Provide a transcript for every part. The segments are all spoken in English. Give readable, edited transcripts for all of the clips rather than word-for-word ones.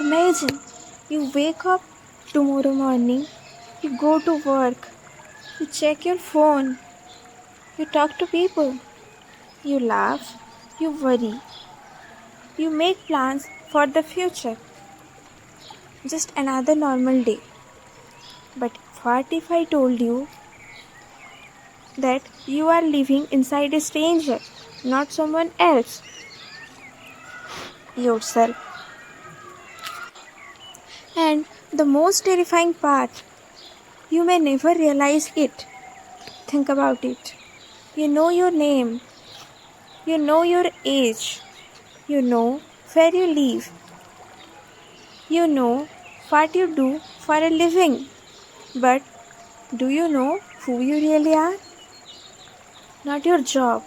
Imagine you wake up tomorrow morning, you go to work, you check your phone, you talk to people, you laugh, you worry, you make plans for the future. Just another normal day. But what if I told you that you are living inside a stranger, not someone else, yourself? And the most terrifying part, you may never realize it. Think about it. You know your name, you know your age, you know where you live, you know what you do for a living. But do you know who you really are? Not your job,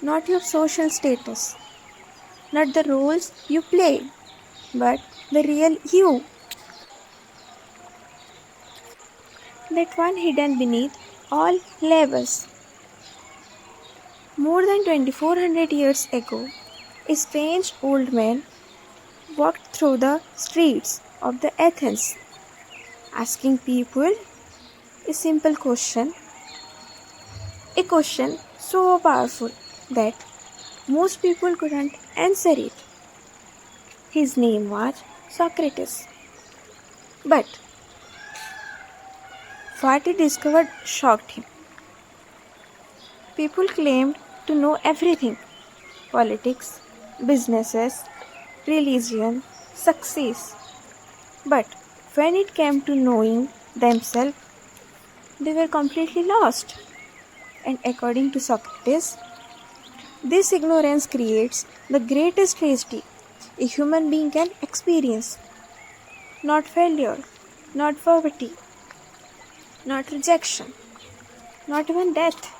not your social status, not the roles you play, but the real you. That one hidden beneath all labels. More than 2400 years ago, a strange old man walked through the streets of the Athens, asking people a simple question, a question so powerful that most people couldn't answer it. His name was Socrates. But what he discovered shocked him. People claimed to know everything: politics, businesses, religion, success. But when it came to knowing themselves, they were completely lost. And according to Socrates, this ignorance creates the greatest tragedy a human being can experience. Not failure, not poverty, not rejection, not even death.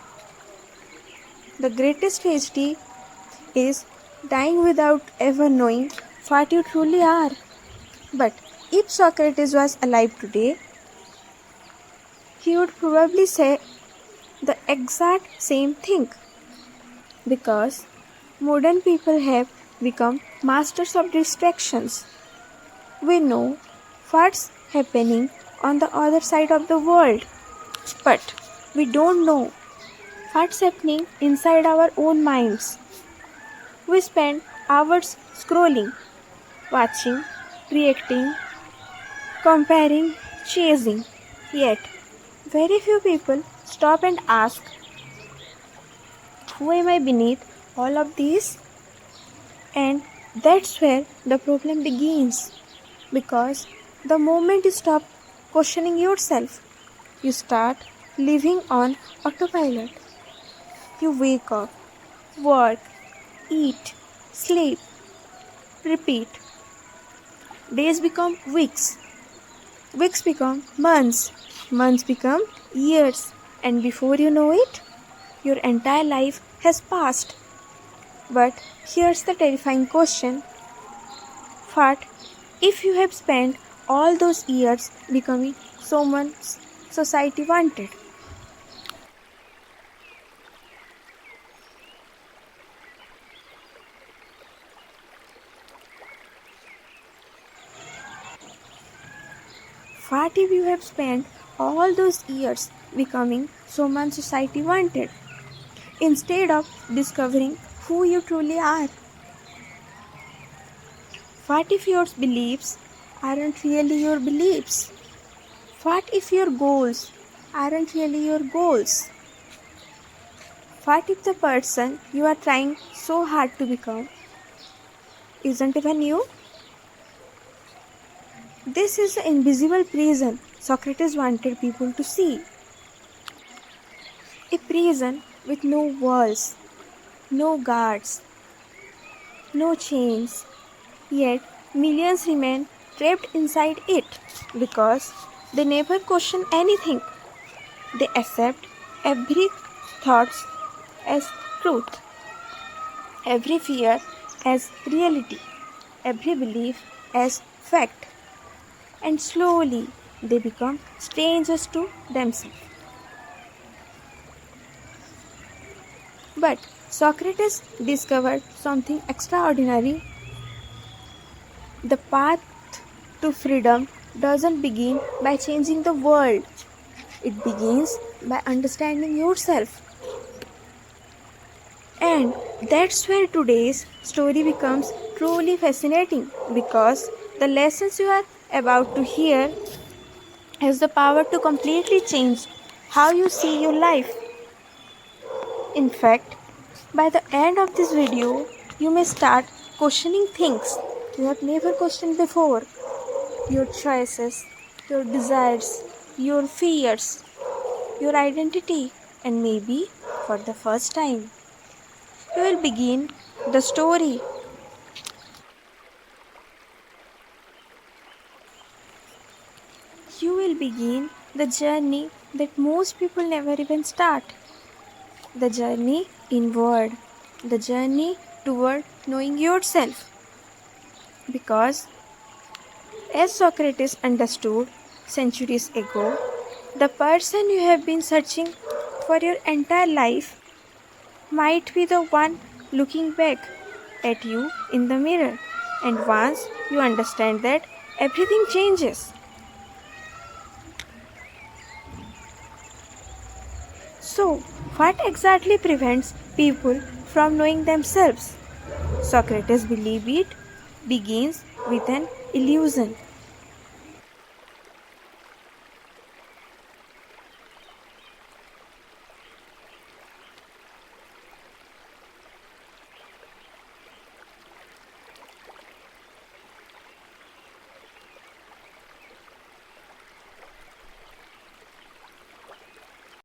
The greatest tragedy is dying without ever knowing what you truly are. But if Socrates was alive today, he would probably say the exact same thing, because modern people have become masters of distractions. We know what's happening on the other side of the world, but we don't know what's happening inside our own minds. We spend hours scrolling, watching, reacting, comparing, chasing. Yet, very few people stop and ask, who am I beneath all of these? And that's where the problem begins. Because the moment you stop questioning yourself, you start living on autopilot. You wake up, work, eat, sleep, repeat. Days become weeks, weeks become months, months become years, and before you know it, your entire life has passed. But here's the terrifying question: what if you have spent all those years becoming someone society wanted? What if you have spent all those years becoming someone society wanted instead of discovering who you truly are? What if your beliefs aren't really your beliefs? What if your goals aren't really your goals? What if the person you are trying so hard to become isn't even you? This is the invisible prison Socrates wanted people to see. A prison with no walls, no guards, no chains. Yet millions remain trapped inside it because they never question anything. They accept every thought as truth, every fear as reality, every belief as fact, and slowly they become strangers to themselves. But Socrates discovered something extraordinary. The path to freedom doesn't begin by changing the world, it begins by understanding yourself. And that's where today's story becomes truly fascinating because the lessons you are about to hear has the power to completely change how you see your life. In fact, by the end of this video, you may start questioning things you have never questioned before: your choices, your desires, your fears, your identity, and maybe for the first time, you will begin the story. You will begin the journey that most people never even start. The journey inward, the journey toward knowing yourself. Because, as Socrates understood centuries ago, the person you have been searching for your entire life might be the one looking back at you in the mirror. And once you understand that, everything changes. So, what exactly prevents people from knowing themselves? Socrates believed it begins with an illusion.